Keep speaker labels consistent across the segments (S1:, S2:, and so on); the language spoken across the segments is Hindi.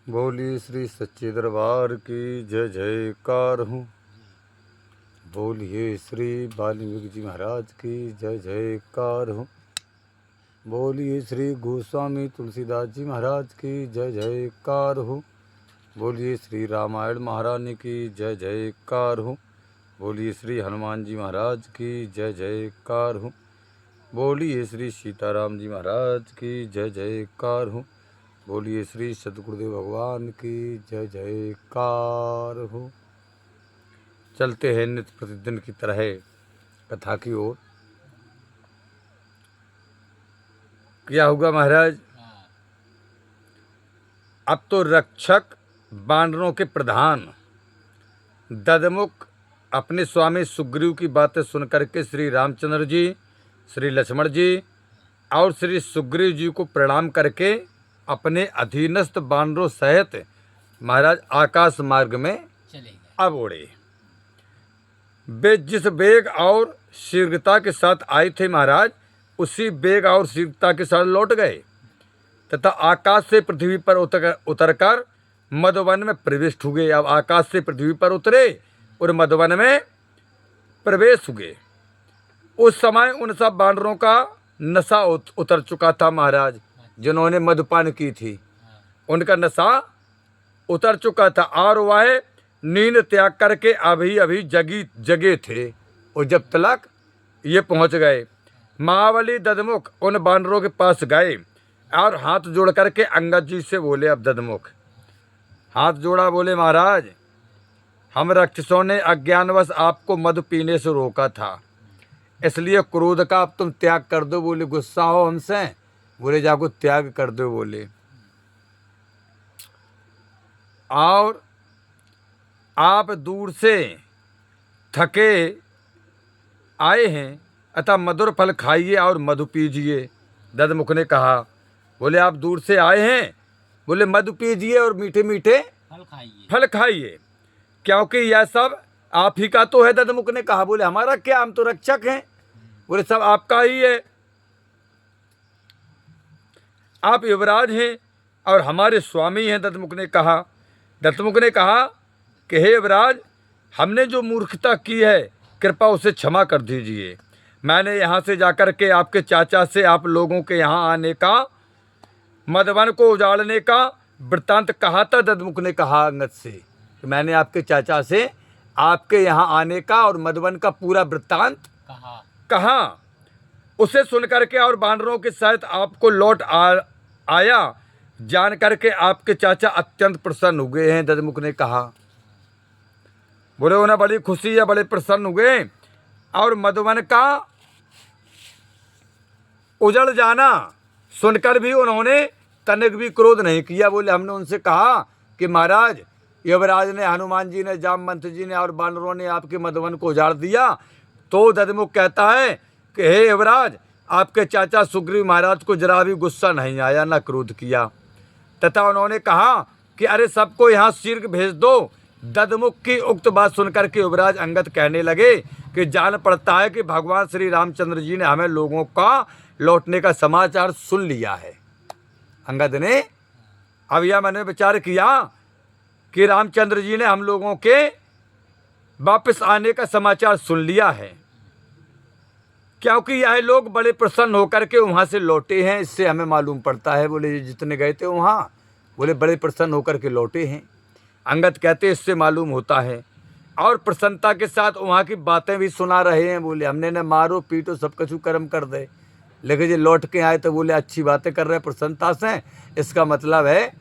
S1: बोलिए श्री सच्चे दरबार की जय जयकार हूँ। बोलिए श्री वाल्मीकि जी महाराज की जय जयकार हूँ। बोलिए श्री गोस्वामी तुलसीदास जी महाराज की जय जयकार हूँ। बोलिए श्री रामायण महारानी की जय जयकार हूँ। बोलिए श्री हनुमान जी महाराज की जय जयकार हूँ। बोलिए श्री सीताराम जी महाराज की जय जयकार हूँ। बोलिए श्री सद्गुरुदेव भगवान की जय जयकार हो। चलते हैं नित्य प्रतिदिन की तरह कथा की ओर। क्या होगा महाराज? अब तो रक्षक बानरों के प्रधान ददमुख अपने स्वामी सुग्रीव की बातें सुनकर के श्री रामचंद्र जी, श्री लक्ष्मण जी और श्री सुग्रीव जी को प्रणाम करके अपने अधीनस्थ बानरों सहित महाराज आकाश मार्ग में चले गए। अब उड़े। वे जिस वेग और शीघ्रता के साथ आए थे महाराज, उसी वेग और शीघ्रता के साथ लौट गए तथा आकाश से पृथ्वी पर उतरकर मधुवन में प्रविष्ट हुए। अब आकाश से पृथ्वी पर उतरे और मधुवन में प्रवेश हुए। उस समय उन सब बानरों का नशा उतर चुका था महाराज। जिन्होंने मधुपान की थी उनका नशा उतर चुका था और वह नींद त्याग करके अभी अभी जगे थे। और जब तलक ये पहुंच गए, महाबली ददमुख उन बानरों के पास गए और हाथ जोड़ करके अंगद जी से बोले। अब ददमुख हाथ जोड़ा, बोले महाराज, हम राक्षसों ने अज्ञानवश आपको मधु पीने से रोका था, इसलिए क्रोध का अब तुम त्याग कर दो। बोले गुस्सा हो हमसे? बोले जाको त्याग कर दो। बोले और आप दूर से थके आए हैं, अतः मधुर फल खाइए और मधु पीजिए। ददमुख ने कहा। बोले आप दूर से आए हैं, बोले मधु पीजिए और मीठे मीठे फल खाइए, क्योंकि यह सब आप ही का तो है। ददमुख ने कहा। बोले हमारा क्या, हम तो रक्षक हैं। बोले सब आपका ही है, आप युवराज हैं और हमारे स्वामी हैं। ददमुख ने कहा कि हे युवराज, हमने जो मूर्खता की है कृपा उसे क्षमा कर दीजिए। मैंने यहाँ से जाकर के आपके चाचा से आप लोगों के यहाँ आने का, मधुवन को उजाड़ने का वृत्तांत कहा था। ददमुख ने कहा अंगद से कि मैंने आपके चाचा से आपके यहाँ आने का और मधुवन का पूरा वृत्तांत कहा। उसे सुन करके और बानरों के साथ आपको लौट आया जान करके आपके चाचा अत्यंत प्रसन्न हुए हैं। ददमुख ने कहा। बोले उन्हें बड़ी खुशी है, बड़े प्रसन्न हुए और मधुवन का उजड़ जाना सुनकर भी उन्होंने तनिक भी क्रोध नहीं किया। बोले हमने उनसे कहा कि महाराज, युवराज ने, हनुमान जी ने, जामवंत जी ने और बानरों ने आपके मधुवन को उजाड़ दिया। तो ददमुख कहता है कि हे युवराज, आपके चाचा सुग्रीव महाराज को जरा भी गुस्सा नहीं आया, न क्रोध किया, तथा उन्होंने कहा कि अरे सबको यहाँ शीघ्र भेज दो। ददमुख की उक्त बात सुनकर के युवराज अंगद कहने लगे कि जान पड़ता है कि भगवान श्री रामचंद्र जी ने हमें लोगों का लौटने का समाचार सुन लिया है। अंगद ने अब यह मैंने विचार किया कि रामचंद्र जी ने हम लोगों के वापस आने का समाचार सुन लिया है, क्योंकि यह लोग बड़े प्रसन्न होकर के वहाँ से लौटे हैं। इससे हमें मालूम पड़ता है। बोले जितने गए थे वहाँ, बोले बड़े प्रसन्न होकर के लौटे हैं। अंगद कहते इससे मालूम होता है और प्रसन्नता के साथ वहाँ की बातें भी सुना रहे हैं। बोले हमने न मारो पीटो सब कछु कर्म कर दे, लेकिन ये लौट के आए तो बोले अच्छी बातें कर रहे हैं प्रसन्नता से। इसका मतलब है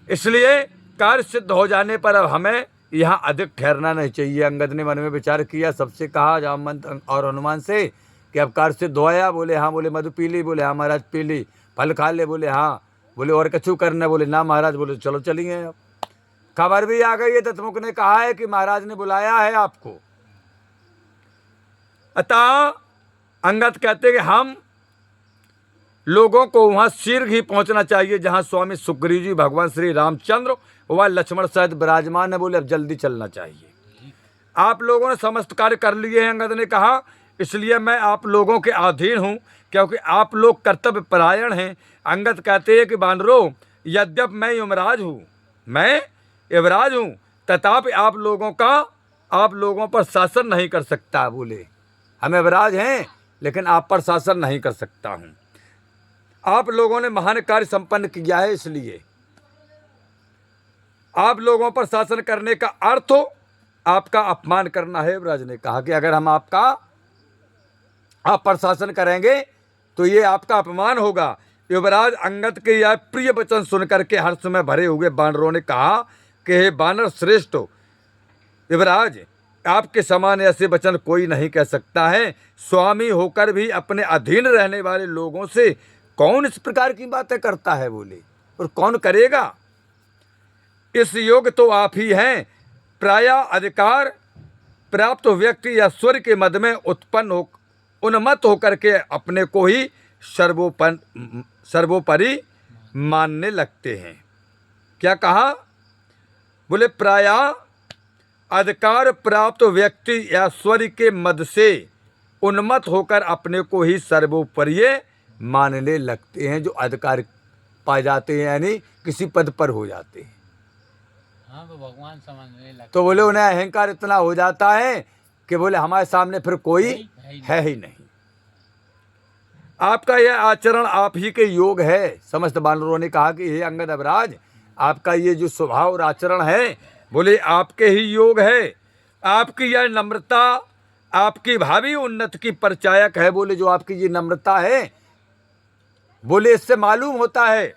S1: इसलिए कार्य सिद्ध हो जाने पर अब हमें यहाँ अधिक ठहरना नहीं चाहिए। अंगद ने मन में विचार किया, सबसे कहा जामवंत और हनुमान से कि अब कार्य सिद्ध हो आया। बोले हाँ। बोले मधु पी ली? बोले हाँ महाराज पी ली। फल खा ले? बोले हाँ। बोले और कछु करना? बोले ना महाराज। बोले चलो चलिए। अब खबर भी आ गई है, ददमुख ने कहा है कि महाराज ने बुलाया है आपको। अतः अंगद कहते कि हम लोगों को वहाँ शीघ्र ही पहुँचना चाहिए जहाँ स्वामी सुग्रीव जी, भगवान श्री रामचंद्र व लक्ष्मण सहित विराजमान है। बोले अब जल्दी चलना चाहिए। आप लोगों ने समस्त कार्य कर लिए हैं। अंगद ने कहा इसलिए मैं आप लोगों के अधीन हूँ, क्योंकि आप लोग कर्तव्य परायण हैं। अंगद कहते हैं कि बानरों, यद्यपि मैं यमराज हूँ, मैं युवराज हूँ, तथापि आप लोगों पर शासन नहीं कर सकता। बोले हम युवराज हैं लेकिन आप पर शासन नहीं कर सकता हूँ। आप लोगों ने महान कार्य संपन्न किया है, इसलिए आप लोगों पर शासन करने का अर्थ आपका अपमान करना है। युवराज ने कहा कि अगर हम आप पर शासन करेंगे तो ये आपका अपमान होगा। युवराज अंगद के यह प्रिय वचन सुनकर के हर्ष में भरे हुए बानरों ने कहा कि हे बानर श्रेष्ठ युवराज, आपके समान ऐसे वचन कोई नहीं कह सकता है। स्वामी होकर भी अपने अधीन रहने वाले लोगों से कौन इस प्रकार की बातें करता है। बोले और कौन करेगा। इस योग्य तो आप ही हैं। प्रायः अधिकार प्राप्त व्यक्ति या स्वर्ग के मद में उन्मत्त होकर के अपने को ही सर्वोपरि मानने लगते हैं। क्या कहा। बोले प्रायः अधिकार प्राप्त व्यक्ति या स्वर्ग के मद से उन्मत्त होकर अपने को ही सर्वोपरि मानने लगते हैं। जो अधिकार पा जाते हैं यानी किसी पद पर हो जाते हैं,
S2: हाँ, वो भगवान समझने लगते
S1: तो बोले उन्हें अहंकार इतना हो जाता है कि बोले हमारे सामने फिर कोई है ही नहीं। आपका यह आचरण आप ही के योग है। समस्त बानरों ने कहा कि हे अंगद अवराज, आपका ये जो स्वभाव और आचरण है बोले आपके ही योग है। आपकी यह नम्रता आपकी भावी उन्नति की परिचायक है। बोले जो आपकी ये नम्रता है, बोले इससे मालूम होता है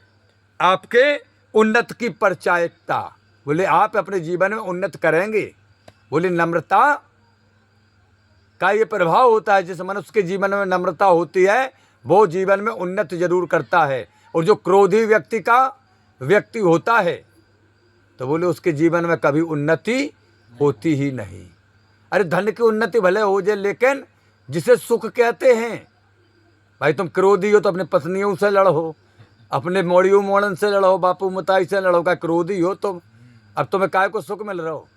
S1: आपके उन्नति की परिचायकता। बोले आप अपने जीवन में उन्नत करेंगे। बोले नम्रता का ये प्रभाव होता है। जिस मनुष्य के जीवन में नम्रता होती है वो जीवन में उन्नति जरूर करता है। और जो क्रोधी व्यक्ति होता है तो बोले उसके जीवन में कभी उन्नति होती ही नहीं। अरे धन की उन्नति भले हो जाए, लेकिन जिसे सुख कहते हैं, भाई तुम क्रोधी हो तो अपने पत्नियों से लड़ो, अपने मोड़ियों मोड़न से लड़ो, बापू मताई से लड़ो। का क्रोधी हो तुम, अब तुम्हें काय को सुख मिल रहा हो।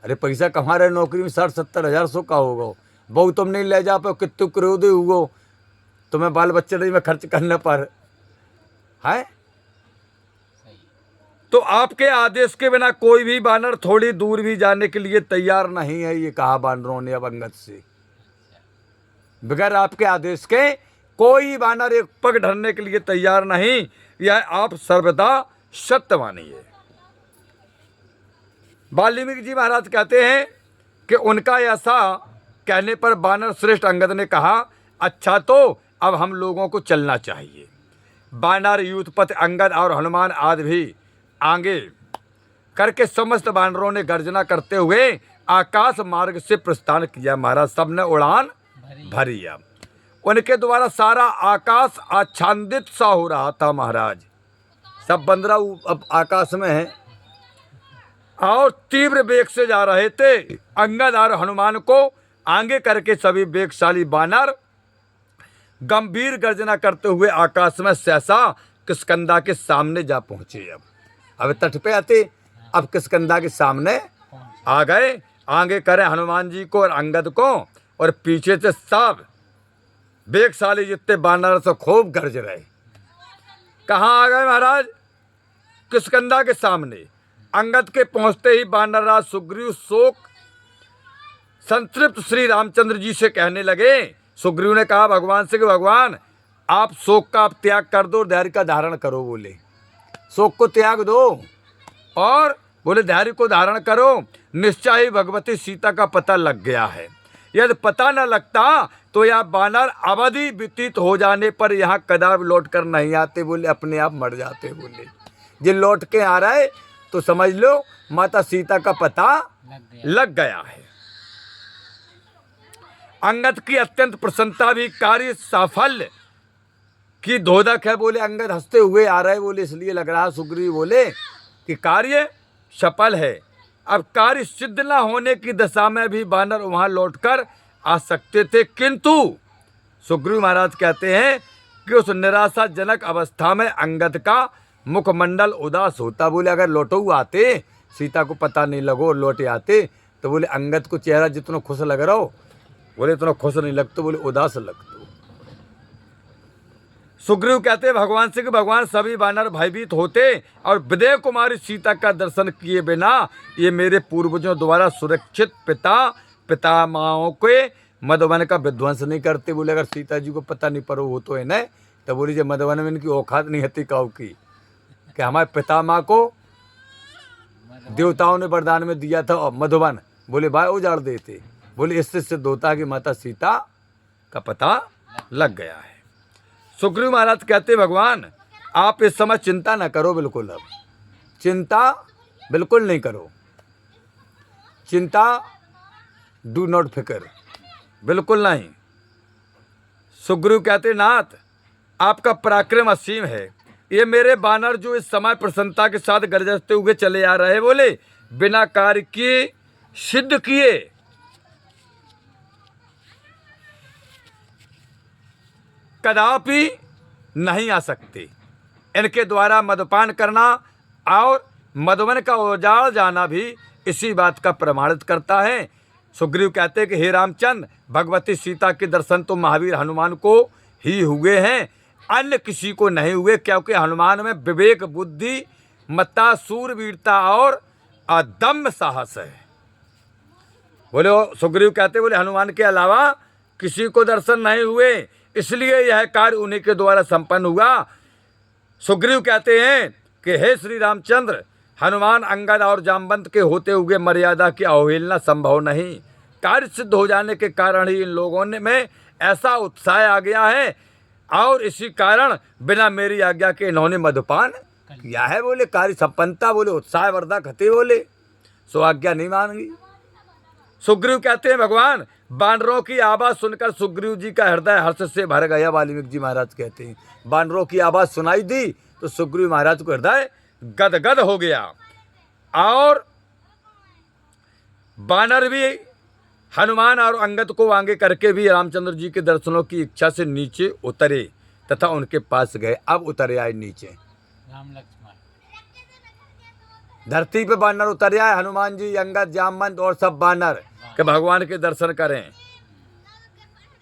S1: अरे पैसा कमा रहे, नौकरी में 60-70 हज़ार सुख का होगा, बहु तुम नहीं ले जा पाओ, कितने क्रोधी हुओ, तुम्हें बाल बच्चे में खर्च करने पर है। तो आपके आदेश के बिना कोई भी बानर थोड़ी दूर भी जाने के लिए तैयार नहीं है। ये कहा बानरों ने अब अंगद से, बगैर आपके आदेश के कोई बानर एक पग ढलने के लिए तैयार नहीं। यह आप सर्वदा सत्य मानिए। वाल्मीकि जी महाराज कहते हैं कि उनका ऐसा कहने पर बानर श्रेष्ठ अंगद ने कहा, अच्छा तो अब हम लोगों को चलना चाहिए। बानर यूथपति अंगद और हनुमान आदि भी आगे करके समस्त बानरों ने गर्जना करते हुए आकाश मार्ग से प्रस्थान किया। महाराज सबने उड़ान भरी। अब उनके द्वारा सारा आकाश आच्छादित सा हो रहा था। महाराज सब बंदरा अब आकाश में है और तीव्र वेग से जा रहे थे। अंगद और हनुमान को आगे करके सभी वेगशाली बानर गंभीर गर्जना करते हुए आकाश में सहसा किष्किंधा के सामने जा पहुंचे। अब तट पे आते, अब किष्किंधा के सामने आ गए। आगे करे हनुमान जी को और अंगद को, और पीछे से सब वेगशाली जितने बानर से खूब गरज रहे। कहाँ आ गए महाराज। किष्किंधा के सामने। अंगद के पहुंचते ही बानरराज सुग्रीव शोक संतृप्त श्री रामचंद्र जी से कहने लगे। सुग्रीव ने कहा भगवान से कि भगवान आप शोक का त्याग कर दो, धैर्य का धारण करो। बोले शोक को त्याग दो और बोले धैर्य को धारण करो। निश्चय ही भगवती सीता का पता लग गया है। यदि पता न लगता तो यह बानर अवधि व्यतीत हो जाने पर यहाँ कदापि लौट कर नहीं आते। बोले अपने आप मर जाते। बोले जो लौट के आ रहे तो समझ लो माता सीता का पता लग गया है। अंगद की अत्यंत प्रसन्नता भी कार्य साफल्य की धोधक है। बोले अंगद हंसते हुए आ रहे। बोले इसलिए लग रहा। सुग्रीव बोले कि कार्य सफल है। अब कार्य सिद्ध न होने की दशा में भी बानर वहां लौटकर आ सकते थे, किंतु सुग्रीव महाराज कहते हैं कि उस निराशाजनक अवस्था में अंगद का मुखमंडल उदास होता। बोले अगर लौटो आते, सीता को पता नहीं लगो और लौटे आते, तो बोले अंगद को चेहरा जितना खुश लग रहा हो, बोले इतना खुश नहीं लगता, बोले उदास लगता। सुग्रीव कहते भगवान से कि भगवान सभी वानर भयभीत होते और विदेह कुमारी सीता का दर्शन किए बिना ये मेरे पूर्वजों द्वारा सुरक्षित पितामहों के मधुबन का विध्वंस नहीं करते। बोले अगर सीता जी को पता नहीं पड़ो हो तो है न, तो बोली जब मधुबन में इनकी औकात नहीं हती काऊ की कि हमारे पितामह को देवताओं ने वरदान में दिया था और मधुबन बोले भाई उजाड़ देते। बोले इससे सिद्ध होता है कि माता सीता का पता लग गया है। सुग्रीव महाराज कहते भगवान आप इस समय चिंता ना करो, बिल्कुल अब चिंता बिल्कुल नहीं करो, चिंता डू नॉट फिकर, बिल्कुल नहीं। सुग्रीव कहते नाथ आपका पराक्रम असीम है, ये मेरे बानर जो इस समय प्रसन्नता के साथ गरजते हुए चले आ रहे बोले बिना कार्य किए सिद्ध किए कदापि नहीं आ सकते। इनके द्वारा मदपान करना और मधुबन का उजाड़ जाना भी इसी बात का प्रमाणित करता है। सुग्रीव कहते कि हे रामचंद्र भगवती सीता के दर्शन तो महावीर हनुमान को ही हुए हैं, अन्य किसी को नहीं हुए, क्योंकि हनुमान में विवेक बुद्धि मत्ता सूरवीरता और अदम्य साहस है। बोले सुग्रीव कहते बोले हनुमान के अलावा किसी को दर्शन नहीं हुए, इसलिए यह कार्य उन्हीं के द्वारा संपन्न हुआ। सुग्रीव कहते हैं कि हे श्री रामचंद्र हनुमान अंगद और जामवंत के होते हुए मर्यादा की अवहेलना संभव नहीं। कार्य सिद्ध हो जाने के कारण ही इन लोगों में ऐसा उत्साह आ गया है और इसी कारण बिना मेरी आज्ञा के इन्होंने मधुपान किया है। बोले कार्य संपन्नता, बोले उत्साह वर्धक हते, बोले सो आज्ञा नहीं मांगी। सुग्रीव कहते हैं भगवान बानरों की आवाज़ सुनकर सुग्रीव जी का हृदय हर्ष से भर गया। वाल्मीकि जी महाराज कहते हैं बानरों की आवाज़ सुनाई दी तो सुग्रीव महाराज को हृदय गदगद हो गया और बानर भी हनुमान और अंगद को आगे करके भी रामचंद्र जी के दर्शनों की इच्छा से नीचे उतरे तथा उनके पास गए। अब उतरे आए नीचे,
S2: राम लक्ष्मण
S1: धरती पे बानर उतर आए, हनुमान जी अंगद जामवंत और सब बानर के भगवान के दर्शन करें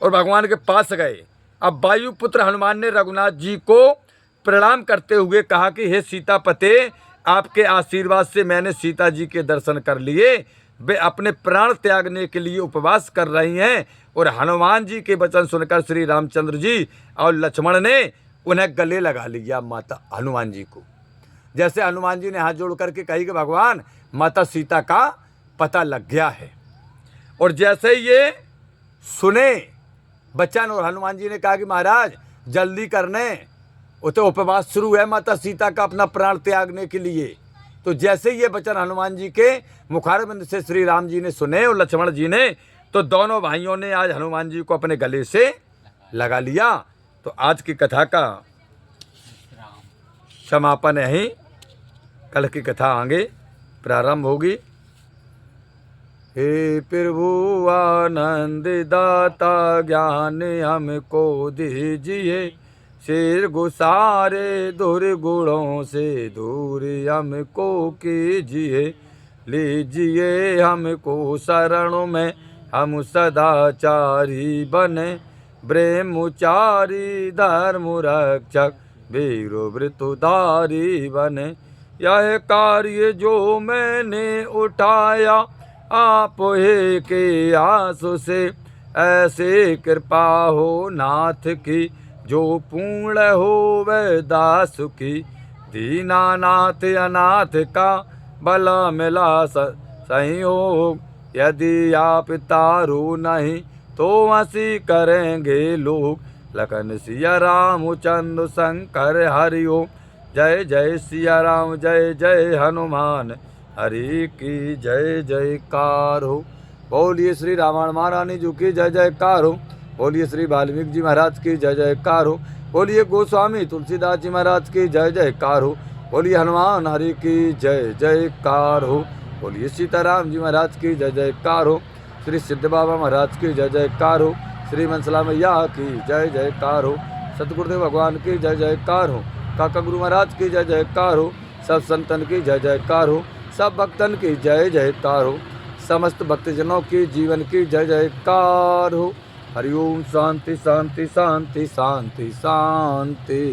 S1: और भगवान के पास गए। अब वायुपुत्र हनुमान ने रघुनाथ जी को प्रणाम करते हुए कहा कि हे सीतापते आपके आशीर्वाद से मैंने सीता जी के दर्शन कर लिए, वे अपने प्राण त्यागने के लिए उपवास कर रही हैं। और हनुमान जी के वचन सुनकर श्री रामचंद्र जी और लक्ष्मण ने उन्हें गले लगा लिया माता हनुमान जी को। जैसे हनुमान जी ने हाथ जोड़ करके कही कि भगवान माता सीता का पता लग गया है। और जैसे ये सुने बच्चन और हनुमान जी ने कहा कि महाराज जल्दी करने, वो तो उपवास शुरू है माता सीता का अपना प्राण त्यागने के लिए। तो जैसे ये वचन हनुमान जी के मुखारबिंद से श्री राम जी ने सुने और लक्ष्मण जी ने, तो दोनों भाइयों ने आज हनुमान जी को अपने गले से लगा लिया। तो आज की कथा का समापन यहीं, कल की कथा आगे प्रारंभ होगी। हे प्रभु आनंद दाता ज्ञान हमको दीजिए, शेर गुसारे दुर्गुणों से दूर हमको कीजिए, लीजिए हमको शरणों में हम सदाचारी बने, ब्रह्मचारी धर्म रक्षक वीरो वृतुधारी बने। यह कार्य जो मैंने उठाया आप ही के आंसू से, ऐसे कृपा हो नाथ की जो पूर्ण हो वह दास की, दीनानाथ अनाथ का भला मिला संयोग, यदि आप तारो नहीं तो हंसी करेंगे लोग। लखन सिया राम चंद्र शंकर हरि ओम, जय जय सिया राम जय जय हनुमान हरि की जय जयकार हो। बोलिए श्री रामायण महारानी जी की जय जयकार हो। बोलिए श्री वाल्मीकि जी महाराज की जय जयकार हो। बोलिए गोस्वामी तुलसीदास जी महाराज की जय जयकार हो। बोलिए हनुमान हरि की जय जयकार हो। बोलिए सीताराम जी महाराज की जय जयकार हो। श्री सिद्ध बाबा महाराज की जय जयकार हो। श्री मनसला मैया की जय जयकार हो। सतगुरुदेव भगवान की जय जयकार हो। काका गुरु महाराज की जय जयकार हो। सब संतन की जय जयकार हो। सब भक्तन की जय जयकार हो। समस्त भक्तजनों की जीवन की जय जयकार हो। हरिओम शांति शांति शांति शांति शांति।